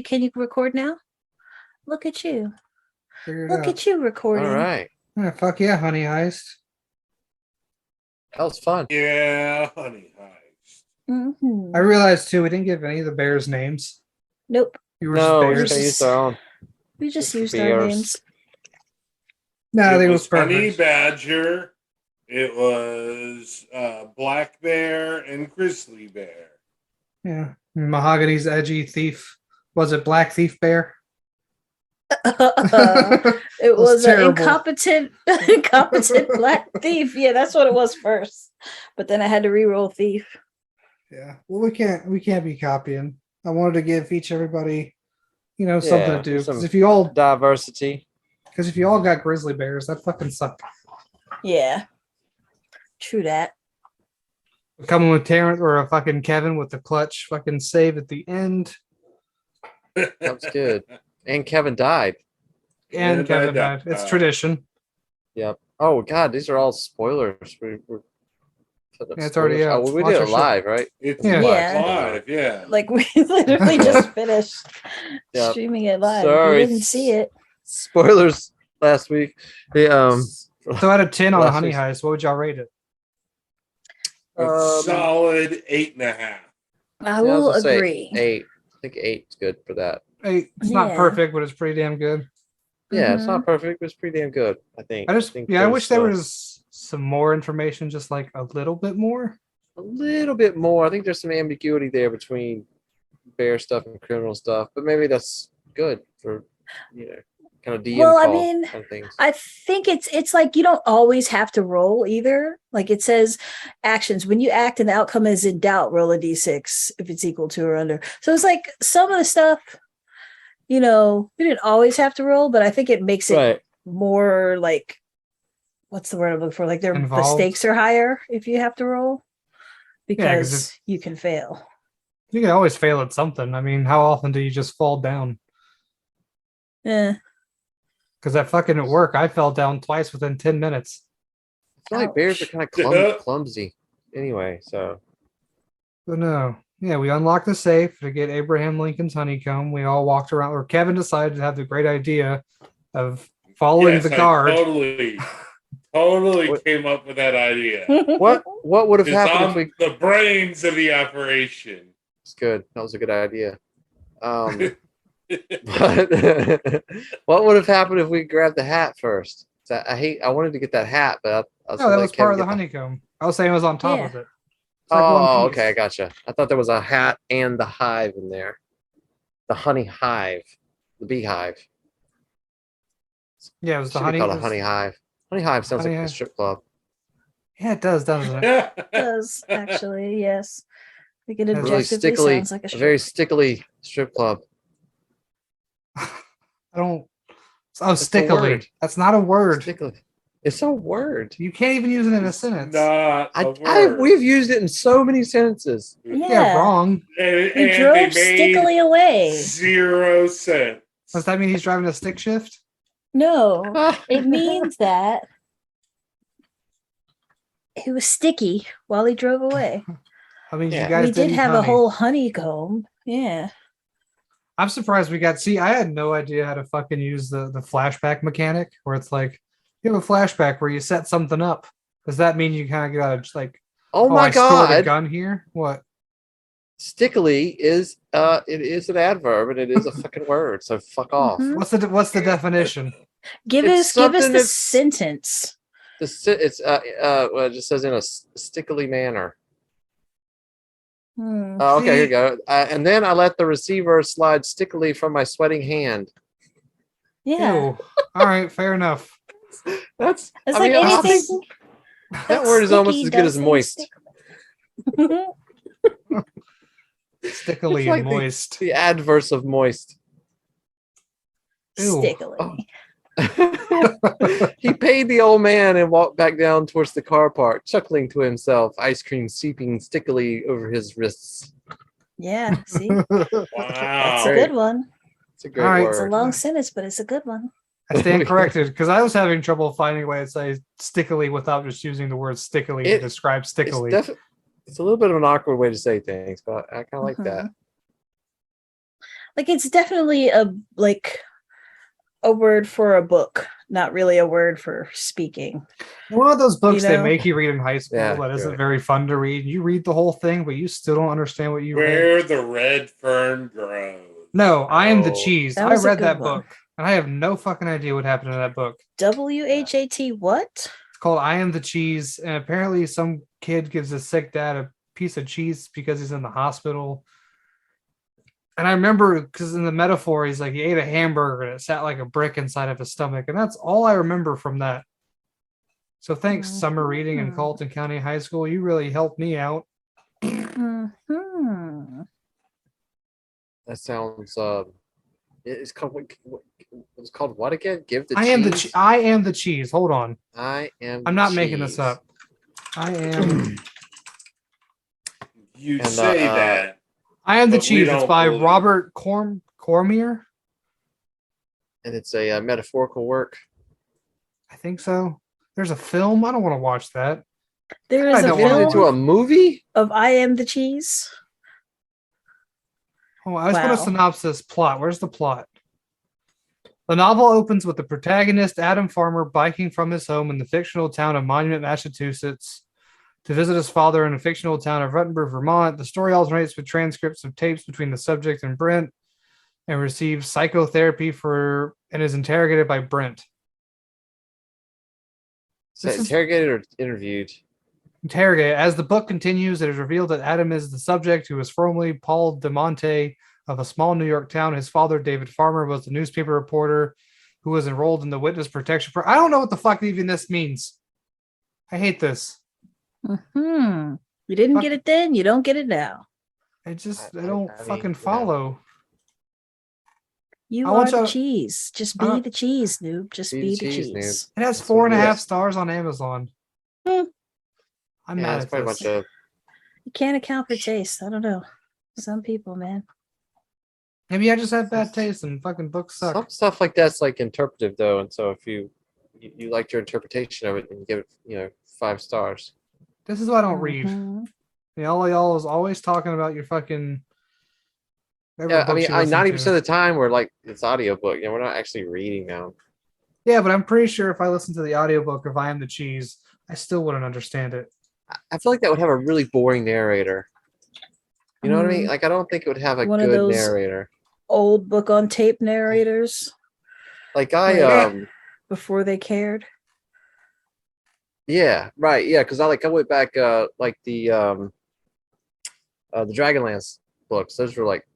Can you record now? Look at you. Look at you recording. All right. Yeah, fuck yeah, Honey Heist. That was fun. Yeah, Honey Heist. Mm-hmm. I realized too, we didn't give any of the bears names. Nope. You were No, we're just just gonna bears. use our own. We just Just used for our bears. names. No, they It was was Honey perfect. Badger. It was Black Bear and Grizzly Bear. Yeah. Mahogany's edgy thief. Was it Black Thief Bear? It was an terrible. incompetent black thief. Yeah, that's what it was first. But then I had to re-roll thief. Yeah. Well, we can't be copying. I wanted to give everybody, something Yeah, to do. some Because if you all diversity. got grizzly bears, that fucking suck. Yeah. True that. Coming with Terrence or a fucking Kevin with the clutch fucking save at the end. That's good. And Kevin died. And And Kevin I died. It's died. tradition. Yep. Oh God, these are all spoilers. We're putting up Yeah, it's already spoilers. out. Oh, well, we Watch did our it shit. live, right? It's Yeah. live, yeah. Like we literally just finished Yep. streaming it live. Sorry. We didn't see it. Spoilers last week. The So out of 10 on Last Honey week's- Heist, what would y'all rate it? A solid 8.5. I I was will gonna say agree. 8. I think 8's good for that. Hey, it's not Yeah. perfect, but it's pretty damn good. Yeah, it's not perfect, but it's pretty damn good. I think. I wish there there's, was some more information, just like a little bit more. a little bit more. I think there's some ambiguity there between bear stuff and criminal stuff, but maybe that's good for kind of DM Well, I call mean, kind of things. I think it's like you don't always have to roll either. Like it says actions. When you act and the outcome is in doubt, roll a d6 if it's equal to or under. So it's like some of the stuff, we didn't always have to roll, but I think it makes it Right. more like, what's the word I'm looking for? Like the Involved. stakes are higher if you have to roll 'cause because you can fail. You can always fail at something. I mean, how often do you just fall down? Yeah. Because that fucking at work, I fell down twice within 10 minutes. I feel like bears are Ouch. kind of clumsy anyway, so But no. Yeah, we unlocked the safe to get Abraham Lincoln's honeycomb. We all walked around, or Kevin decided to have the great idea of following Yes, the I guard. totally came up with that idea. what would have It's happened if on we the brains of the operation. It's good. That was a good idea. But what would have happened if we grabbed the hat first? So I wanted to get that hat, but I was No, gonna that let was part of Kevin the get honeycomb. I was saying it was on top Yeah. of it. It's like one Oh, piece. okay, I gotcha. I thought there was a hat and the hive in there. The honey hive, the beehive. Yeah, it was the Should be honey. called it a was- honey hive. Honey hive sounds Honey like a hive. strip club. Yeah, it does, doesn't it? It does actually, yes. I think it Really Really objectively stickily, sounds like a a very strip. stickily strip club. I don't. Oh, It's a stickily. word. That's not a word. Stickily. It's a word. You can't even use it in a sentence. Not a word. We've used it in so many sentences. Yeah, wrong. And He they drove made stickily away. 0 sense. Does that mean he's driving a stick shift? No, it means that he was sticky while he drove away. I mean, Yeah. you guys We did eat have a honey. whole honeycomb. Yeah. I'm surprised we got. See, I had no idea how to fucking use the flashback mechanic, where it's like you have a flashback where you set something up. Does that mean you kind of gotta just like, Oh my I stored a god. gun here? What? Stickily is it is an adverb and it is a fucking word, so fuck off. Mhm. What's the definition? Give It's us something the that's- sentence. It's well, it just says in a stickily manner. Hmm. Okay, here See? you go. And then I let the receiver slide stickily from my sweating hand. Yeah. Ew. All right, fair enough. That's It's I like mean, I anything. think that word is almost sticky as good as does say moist. stickily. Stickily It's like and moist. The adverse of moist. Ew. Stickily. Oh. He paid the old man and walked back down towards the car park, chuckling to himself, ice cream seeping stickily over his wrists. Yeah. See, that's a Wow. good one. It's a great All right. It's a word. long sentence, but it's a good one. I stand corrected because I was having trouble finding a way to say stickily without just using the word stickily to It- describe stickily. It's a little bit of an awkward way to say things, but I kind of like that. Like it's definitely a word for a book, not really a word for speaking. One of those books they know? make you read in high school Yeah, that isn't right. very fun to read. You read the whole thing, but you still don't understand what you read. Where the red fern grows. No, I Am the Oh. Cheese. That I was a read good that one. book, and I have no fucking idea what happened in that book. WHAT what? It's called I Am the Cheese, and apparently some kid gives his sick dad a piece of cheese because he's in the hospital. And I remember because in the metaphor, he's like, he ate a hamburger and it sat like a brick inside of his stomach. And that's all I remember from that. So thanks, summer reading in Mhm. Colton County High School. You really helped me out. Mhm. That sounds. It's called it's called what again? Give the I cheese. am the cheese. Hold on. I am. I'm the not making this cheese. up. I am You And, say that. I Am the But we Cheese. It's don't by believe. Robert Cormier. And it's a metaphorical work. I think so. There's a film. I don't want to watch that. There I is a don't Made it wanna into a film movie. of I Am the Cheese. Oh, I just want a Wow. synopsis plot. Where's the plot? The novel opens with the protagonist, Adam Farmer, biking from his home in the fictional town of Monument, Massachusetts, to visit his father in the fictional town of Ruttenberg, Vermont. The story alternates with transcripts of tapes between the subject and Brent, and receives psychotherapy and is interrogated by Brent. Is that This is- interrogated or interviewed? Interrogated. As the book continues, it is revealed that Adam is the subject, who is formerly Paul DeMonte of a small New York town. His father, David Farmer, was the newspaper reporter who was enrolled in the witness protection program. I don't know what the fuck even this means. I hate this. You didn't Fuck. get it then, you don't get it now. I just I I don't mean, fucking yeah. follow. You I are want the y'all- cheese. Just I be don't- the cheese, noob. Just Be be the the cheese, cheese. It has That's 4.5 what it is. stars on Amazon. Hmm. I'm Yeah, mad it's at probably a this. bunch of. You can't account for taste. I don't know. Some people, man. Maybe I just have bad taste and fucking books suck. Some stuff like that's like interpretive though, and so if you liked your interpretation of it and give it 5 stars. This is why I don't read. Mhm. All y'all is always talking about your fucking. Yeah, I mean, 90% of of the time we're like it's audiobook. We're not actually reading now. Yeah, but I'm pretty sure if I listen to the audiobook of I Am the Cheese, I still wouldn't understand it. I feel like that would have a really boring narrator. You know what I mean? Mm. Like I don't think it would have a One of good those- narrator. Old book on tape narrators Like before they cared. yeah, right, yeah, because I went back like the Dragonlance books. Those were like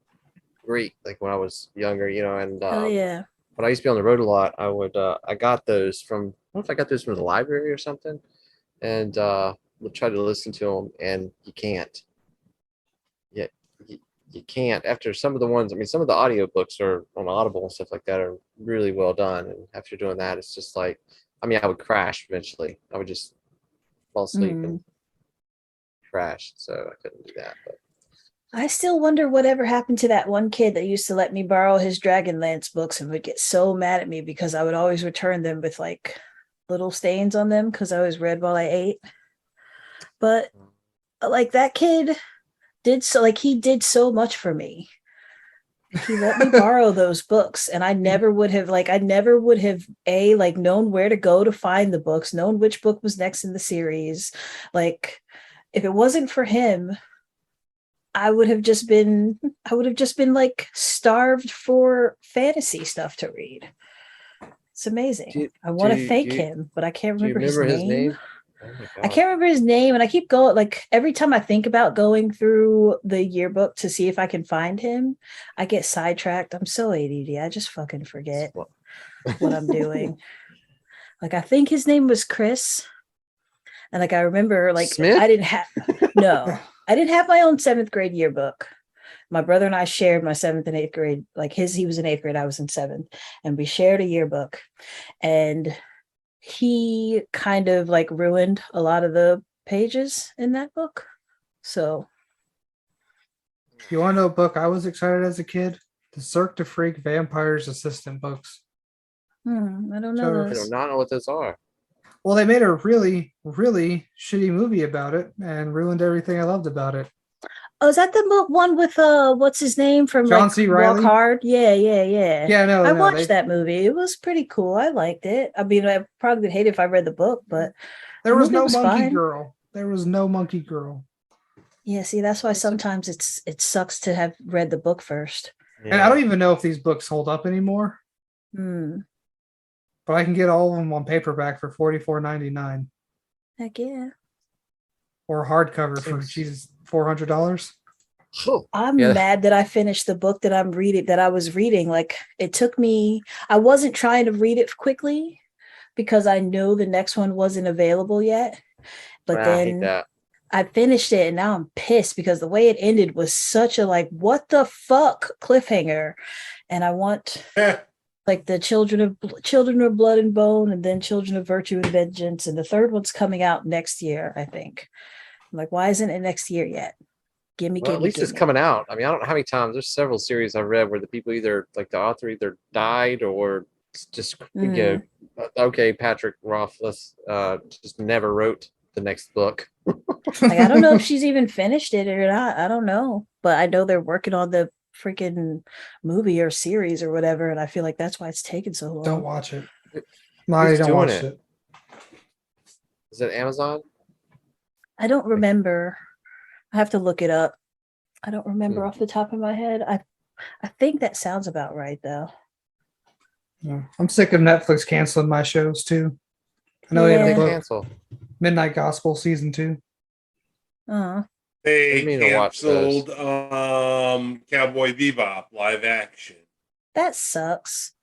great, like when I was younger, and Hell yeah. when I used to be on the road a lot, I got those from, I don't know if I got those from the library or something, and would try to listen to them, and you can't. Yeah, you can't. After some of the ones, I mean, some of the audiobooks are on Audible and stuff like that are really well done, and after doing that, it's just like, I mean, I would crash eventually. I would just fall asleep and crash, so I couldn't do that. But I still wonder whatever happened to that one kid that used to let me borrow his Dragonlance books and would get so mad at me because I would always return them with like little stains on them because I always read while I ate. But like that kid he did so much for me. He let me borrow those books and I never would have known where to go to find the books, known which book was next in the series. Like if it wasn't for him, I would have just been like starved for fantasy stuff to read. It's amazing. I want to thank him, but I can't do you remember remember his name. Oh my I can't remember his name, and I keep going. Like every time I think about going through the yearbook to see if I can find him, I get sidetracked. I'm so ADD. I just fucking forget what I'm doing. Like I think his name was Chris, and like I remember, like Smith? I didn't have my own 7th grade yearbook. My brother and I shared my 7th and 8th grade. Like he was in 8th grade, I was in 7th, and we shared a yearbook, and he kind of like ruined a lot of the pages in that book. So You want to know a book I was excited as a kid? The Cirque du Freak Vampires Assistant books. I don't know So- I those. do not know what those are. Well, they made a really, really shitty movie about it and ruined everything I loved about it. Oh, is that the one with what's his name from John like C. Walk Reilly? Hard? Yeah, yeah, yeah. Yeah, no, I no, watched that movie. It was pretty cool. I liked it. I mean, I probably would hate it if I read the book, but there the was movie no was monkey fine. girl. There was no monkey girl. Yeah, see, that's why It's a- sometimes it sucks to have read the book first. And I don't even know if these books hold up anymore, Hmm. but I can get all of them on paperback for $44.99 Heck yeah. or hardcover for Seems- Jesus $400. Oh, I'm yeah. mad that I finished the book that I was reading. Like it took me, I wasn't trying to read it quickly because I know the next one wasn't available yet. But I hate then that. I finished it and now I'm pissed because the way it ended was such a like, what the fuck cliffhanger. And I want like the children of blood and bone, and then children of virtue and vengeance. And the third one's coming out next year, I think. I'm like, why isn't it next year yet? Gimme, Well, at gimme, least it's gimme. coming out. I mean, I don't know how many times. There's several series I've read where the people either, like the author, either died or just okay, Patrick Rothfuss just never wrote the next book. Like, I don't know if she's even finished it or not. I don't know. But I know they're working on the freaking movie or series or whatever. And I feel like that's why it's taking so long. Don't watch it. I Who's don't doing watch it? it. Is it Amazon? I don't remember. I have to look it up. I don't remember Hmm. off the top of my head. I think that sounds about right though. Yeah. I'm sick of Netflix canceling my shows too. I know they Yeah. had They a book, cancel. Midnight Gospel season 2. Uh, They I mean to watch those. canceled Cowboy Bebop live action. that sucks.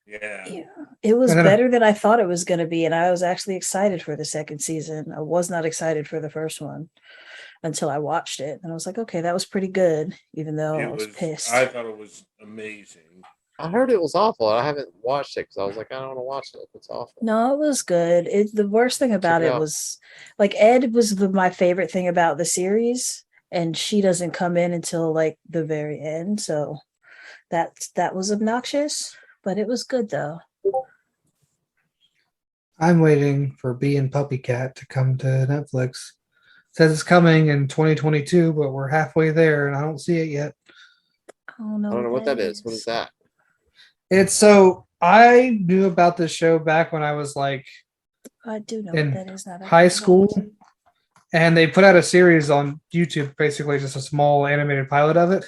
Yeah. Yeah. It was And then- better than I thought it was going to be. And I was actually excited for the second season. I was not excited for the first one until I watched it. And I was like, okay, that was pretty good, even though I was pissed. I thought it was amazing. I heard it was awful. I haven't watched it because I was like, I don't want to watch it. It's awful. No, it was good. The worst thing about it it out. was like Ed was my favorite thing about the series, and she doesn't come in until like the very end. So that was obnoxious, but it was good though. I'm waiting for Bee and Puppy Cat to come to Netflix. It says it's coming in 2022, but we're halfway there and I don't see it yet. Oh no, I don't know what that is. What is that? It's so I knew about this show back when I was like I do know in what that is. Not high school, and they put out a series on YouTube, basically just a small animated pilot of it.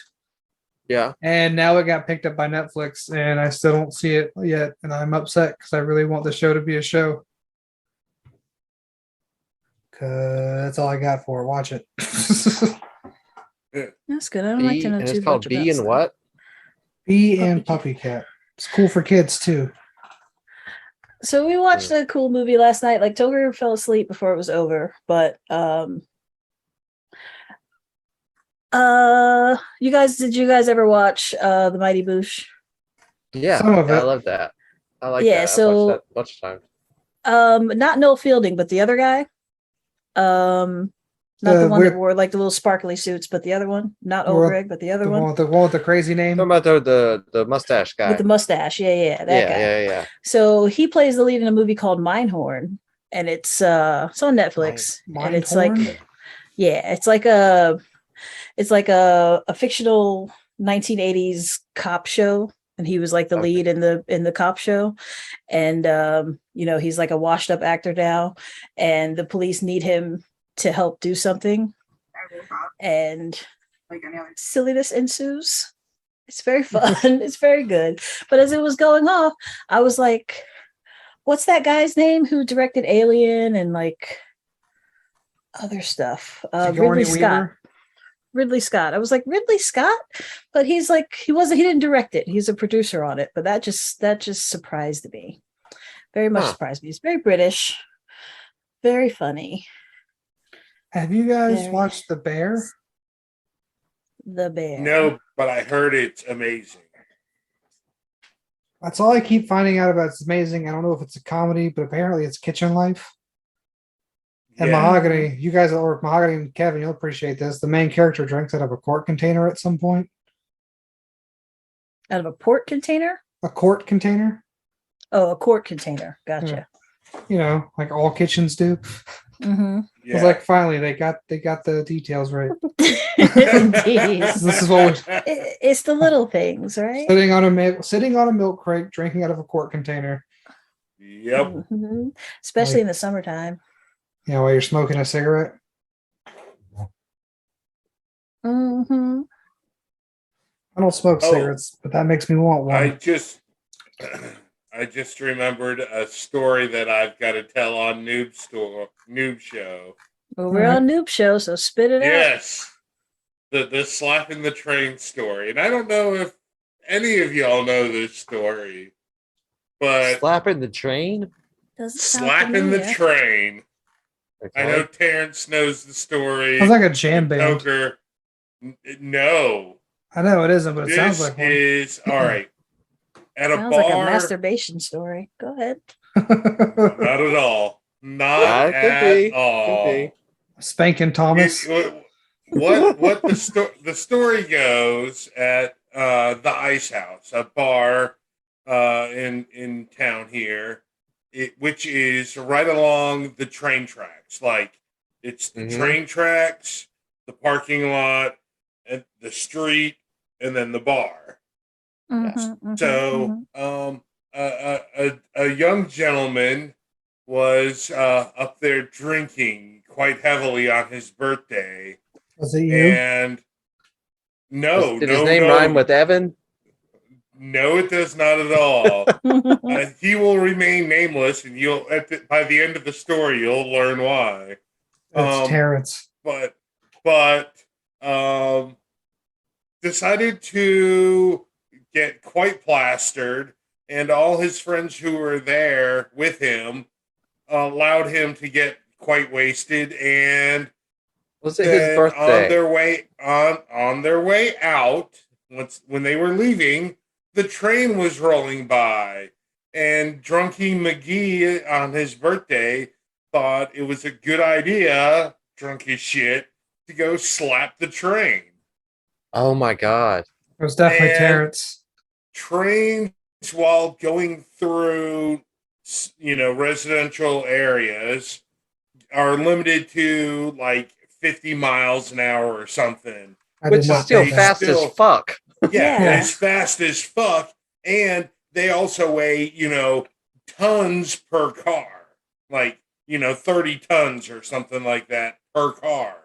Yeah. And now it got picked up by Netflix, and I still don't see it yet, and I'm upset because I really want the show to be a show. Cause that's all I got for it. Watch it. That's good. I don't like Bee, to know and too it's called much Bee about and stuff. what? Bee Puppy and Cat. Puppy Cat. It's cool for kids too. So we watched a cool movie last night. Like Toger fell asleep before it was over, but did you guys ever watch The Mighty Boosh? Yeah. Some of I it. love that. I like Yeah, that. so- I've watched that a bunch of times. Not Noel Fielding, but the other guy. Not the The one that weird- wore like the little sparkly suits, but the other one. Not Or Old Greg, but the other The one one with the crazy name. Talking about the mustache guy. with the mustache. Yeah, that guy. Yeah. So he plays the lead in a movie called Mindhorn, and it's on Netflix. And it's like, Mindhorn? yeah, it's like a fictional 1980s cop show, and he was like the Okay. lead in the cop show. And he's like a washed up actor now, and the police need him to help do something, and silliness ensues. It's very fun. It's very good. But as it was going off, I was like, what's that guy's name who directed Alien and like other stuff? Sigourney Ridley Scott. Weaver? Ridley Scott. I was like, Ridley Scott? But he's like, he didn't direct it. He's a producer on it. But that just surprised me. Very much surprised me. He's very British. Very funny. Have you guys Very. watched The Bear? The Bear. No, but I heard it's amazing. That's all I keep finding out about. It's amazing. I don't know if it's a comedy, but apparently it's kitchen life. And Yeah. Mahogany, you guys, or Mahogany and Kevin, you'll appreciate this. The main character drinks out of a quart container at some point. Out of a port container? A quart container, Oh, a quart container. Gotcha. you know, like all kitchens do. Mm-hmm. I was like, finally, they got the details right. Indeed. This is what It's the little things, right? sitting on a milk crate, drinking out of a quart container. Yep. Mhm. Especially in the summertime. Yeah, while you're smoking a cigarette. Hmm. I don't smoke Oh. cigarettes, but that makes me want one. I just remembered a story that I've got to tell on Noob Show. Well, we're on Noob Show, so spit it out. Yes, the slapping the train story, and I don't know if any of y'all know this story, but Slapping the train. Doesn't sound slapping the familiar. train. Okay. I know Terrence knows the story. Sounds like a jam band. Poker. No, I know it isn't, but it this sounds like one. is all right. At a Sounds bar, like a masturbation story. Go ahead. not at all. Not Could at be. all. Could be. Spanking Thomas. What the story goes at the Ice House, a bar in town here, which is right along the train tracks. Like it's the train tracks, the parking lot, and the street, and then the bar. So, a young gentleman was up there drinking quite heavily on his birthday. Was it you? And no, Did his name rhyme with Evan? No, it does not at all. He will remain nameless, and you'll by the end of the story you'll learn why. It's Terrence. But decided to get quite plastered, and all his friends who were there with him allowed him to get quite wasted, and Was it his birthday? On their way out, when they were leaving, the train was rolling by, and Drunky McGee on his birthday thought it was a good idea, drunk as shit, to go slap the train. Oh my god! It was definitely And Terrence. Trains, while going through, residential areas, are limited to like 50 miles an hour or something. Which is still fast as fuck. Yeah, it's fast as fuck. And they also weigh, tons per car. Like, 30 tons or something like that per car.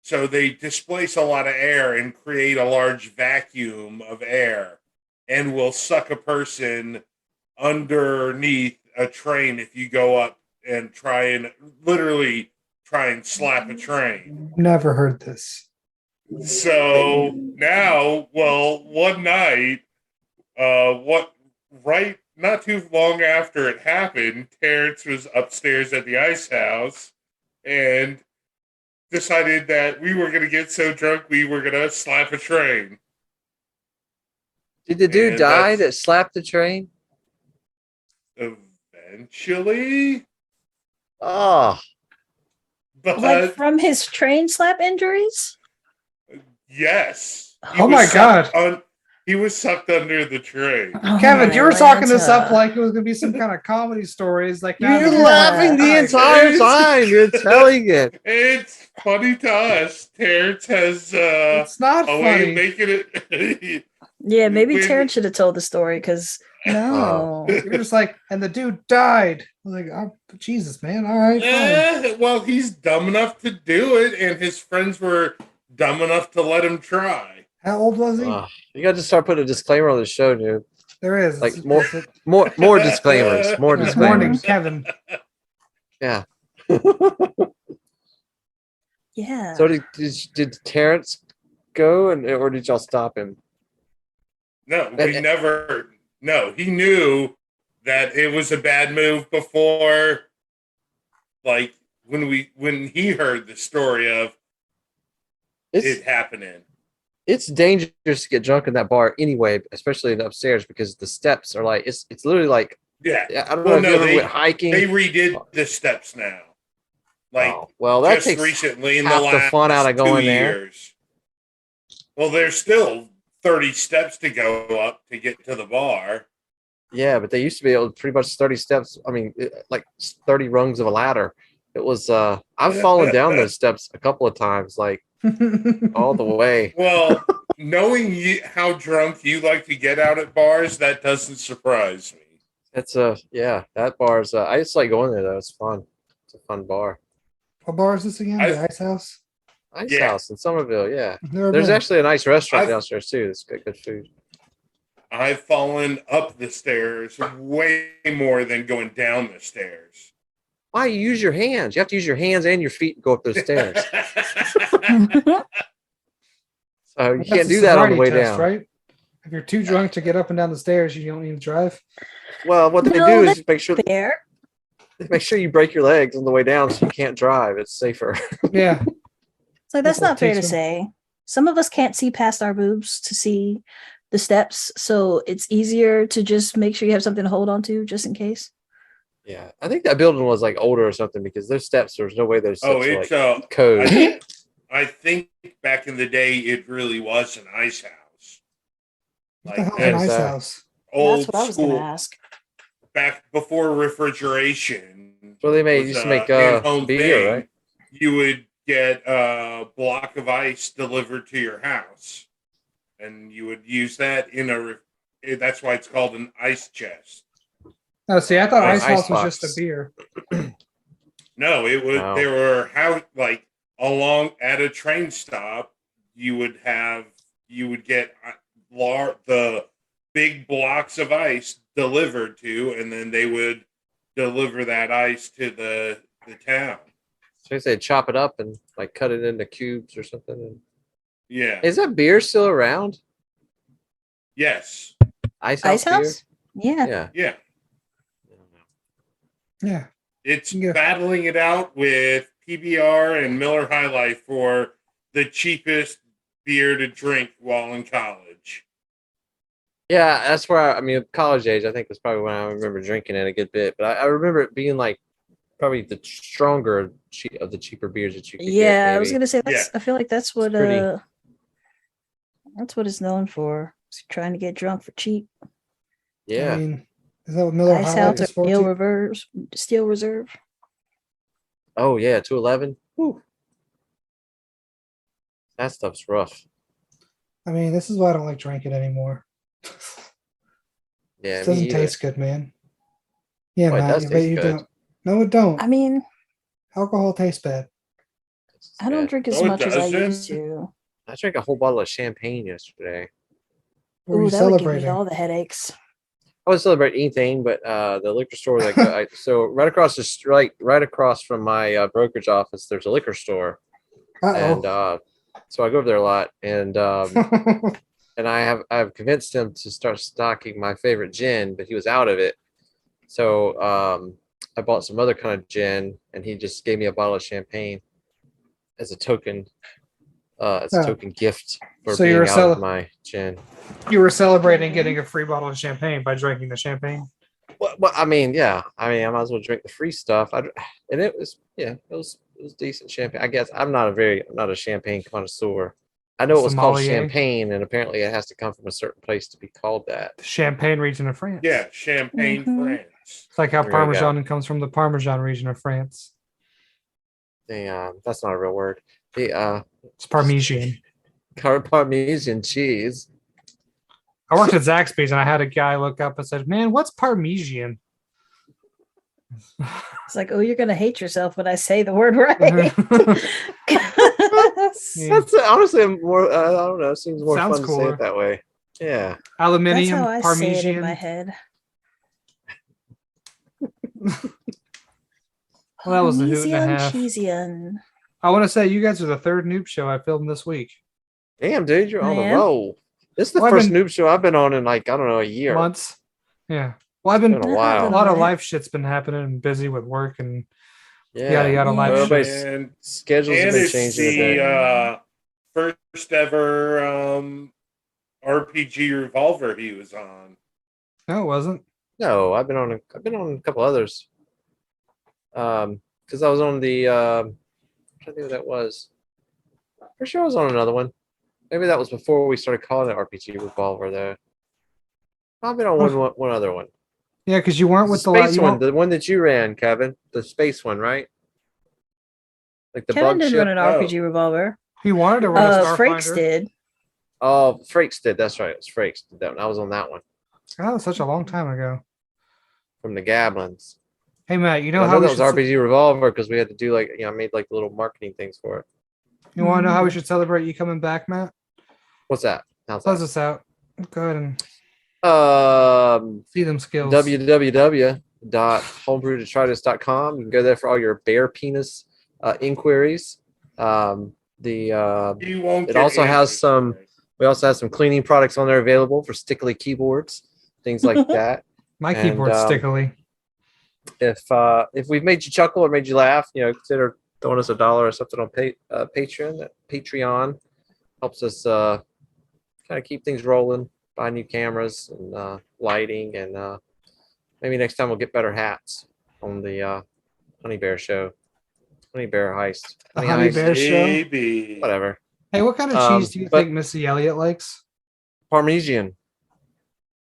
So they displace a lot of air and create a large vacuum of air, and will suck a person underneath a train if you go up and try and slap a train. Never heard this. So now, one night, not too long after it happened, Terrence was upstairs at the Ice House and decided that we were going to get so drunk we were going to slap a train. Did the dude die that slapped the train? Eventually. Oh. But like from his train slap injuries? Yes. Oh my god. He was sucked under the train. Oh, Kevin, you were talking this up like it was going to be some kind of comedy stories. Like you're laughing the entire time. You're telling it. It's funny to us. Terrence has it's not a funny. way of making it. Yeah, maybe Terrence should have told the story because no. You're just like, and the dude died. I was like, oh, Jesus, man. All right. Fine. Well, he's dumb enough to do it, and his friends were dumb enough to let him try. How old was he? You got to start putting a disclaimer on the show, dude. There is. Like more disclaimers. More Good disclaimers. morning, Kevin. Yeah. Yeah. So did Terrence go, or did y'all stop him? No, he knew that it was a bad move before, like when he heard the story of it happening. It's dangerous to get drunk in that bar anyway, especially in upstairs, because the steps are like it's literally like I don't know if you ever went hiking. They redid the steps now. Like that just takes recently in half the last the fun out of going 2 years. Well, there's still 30 steps to go up to get to the bar. Yeah, but they used to be able to pretty much 30 steps. I mean, like 30 rungs of a ladder. It was I've fallen down those steps a couple of times. Like all the way. Well, knowing how drunk you like to get out at bars, that doesn't surprise me. It's yeah, that bar's I just like going there though. It's fun. It's a fun bar. What bar is this again? The Ice House? Ice Yeah. House in Somerville, yeah. Never There's been. actually a nice restaurant I've- downstairs too. It's got good food. I've fallen up the stairs way more than going down the stairs. Why you use your hands? You have to use your hands and your feet to go up those stairs. So you That's can't a do that on the sobriety way test, down. right? If you're too drunk to get up and down the stairs, you don't need to drive. Well, what they No, do that's is make sure Fair. you break your legs on the way down so you can't drive. It's safer. Yeah. It's like that's That's what not fair to teach 'em. say. Some of us can't see past our boobs to see the steps, so it's easier to just make sure you have something to hold on to just in case. Yeah, I think that building was like older or something because those steps. There's no way those steps Oh, were it's like code. I think back in the day it really was an ice house. What the Like hell's an that's, Ice uh, House? old That's what I was going school to ask. back before refrigeration. So they made was, used to make in-home beer, thing. right? You would get a block of ice delivered to your house, and you would use that in that's why it's called an ice chest. Oh, see, I thought Ice Ice House was box. just a beer. No, it was Wow. there were like along at a train stop. You would get the big blocks of ice delivered to, and then they would deliver that ice to the town. So they chop it up and like cut it into cubes or something. And... Yeah. Is that beer still around? Yes. Ice House. Ice House? Yeah. Beer? Yeah. Yeah. I don't know. Yeah. It's Yeah. battling it out with PBR and Miller High Life for the cheapest beer to drink while in college. Yeah, that's where I mean, college age. I think was probably when I remember drinking it a good bit. But I remember it being like probably the stronger of the cheaper beers that you could Yeah, get. I was maybe. going to say Yeah. I feel like that's what pretty- that's what it's known for. It's trying to get drunk for cheap. Yeah. I mean, is that what Miller Ice High House Life is or for? too? Steel Reserve. Oh yeah, 211. Whew. That stuff's rough. I mean, this is why I don't like drinking anymore. Yeah, It doesn't me either. taste good, man. Yeah, Oh, it Matt, does I bet taste you good. don't. No, it don't. I mean, Alcohol tastes bad. It's I don't bad. drink as No, it much as I used doesn't. to. I drank a whole bottle of champagne yesterday. What were Ooh, you that would give me celebrating? all the headaches. I would celebrate anything, but the liquor store that so right across the street, right across from my brokerage office, there's a liquor store, and Uh-oh. so I go over there a lot, and and I've convinced him to start stocking my favorite gin, but he was out of it, so I bought some other kind of gin, and he just gave me a bottle of champagne as a token, token gift for So you being were out of my gin. You were celebrating getting a free bottle of champagne by drinking the champagne. Well, I mean, yeah. I mean, I might as well drink the free stuff. And it was, yeah, it was decent champagne. I guess I'm not a champagne connoisseur. I know it was called Sommelier. champagne, and apparently it has to come from a certain place to be called that. The Champagne region of France. Yeah, Champagne, Mhm. France. It's like how There you go. Parmesan comes from the Parmesan region of France. That's not a real word. The It's Parmesan. Parmesan cheese. I worked at Zaxby's and I had a guy look up and said, "Man, what's Parmesan?" It's like, oh, you're gonna hate yourself when I say the word right. Yeah. That's honestly more. I don't know. It seems more Sounds fun to say cooler. it that way. Yeah. That's Aluminium, how I say it in my Parmesan. head. Well, that was a hoot and a Parmesan half. cheesian. I want to say you guys are the third noob show I filmed this week. Damn, dude, you're on I a am. roll. This is the Well, I've first been- noob show I've been on in like I don't know a year. Months. Yeah. Well, I've been Been a while. a lot of life shit's been happening and busy with work and Yeah. yada yada life Yeah. shit. Everybody's And schedules have and been it's changing a bit. the first ever RPG revolver he was on. No, it wasn't. No, I've been on a couple others. Because I was on the I'm trying to think what that was. For sure I was on another one. Maybe that was before we started calling it RPG Revolver though. I've been on one other one. Yeah, because you weren't with the space you one, weren't- the one that you ran, Kevin. The space one, right? Like the Kevin bug did ship. run an RPG revolver. He wanted to run a Frakes Starfinder. did. Oh, Frakes did. That's right. It was Frakes did that one. I was on that one That was such a long time ago. from the Gablins. Hey Matt, you know I how know we that was should RPG Revolver because we had to do I made like little marketing things for it. you want to know how we should celebrate you coming back, Matt? What's that? How's Close that? us out. Go ahead and see them skills. www.homebrewdetritus.com. You can go there for all your bear penis inquiries. You won't. It get also has answers some. today. We also have some cleaning products on there available for Stickily keyboards, things like that. My And, keyboard's stickily. If we've made you chuckle or made you laugh, consider throwing us $1 or something on Patreon. Helps us kind of keep things rolling, buy new cameras and lighting, and maybe next time we'll get better hats on the Honey Bear show, Honey Bear Heist, The Honey Heist, Bear show. Maybe. whatever. Hey, what kind of cheese do you but- think Missy Elliott likes? Parmesan.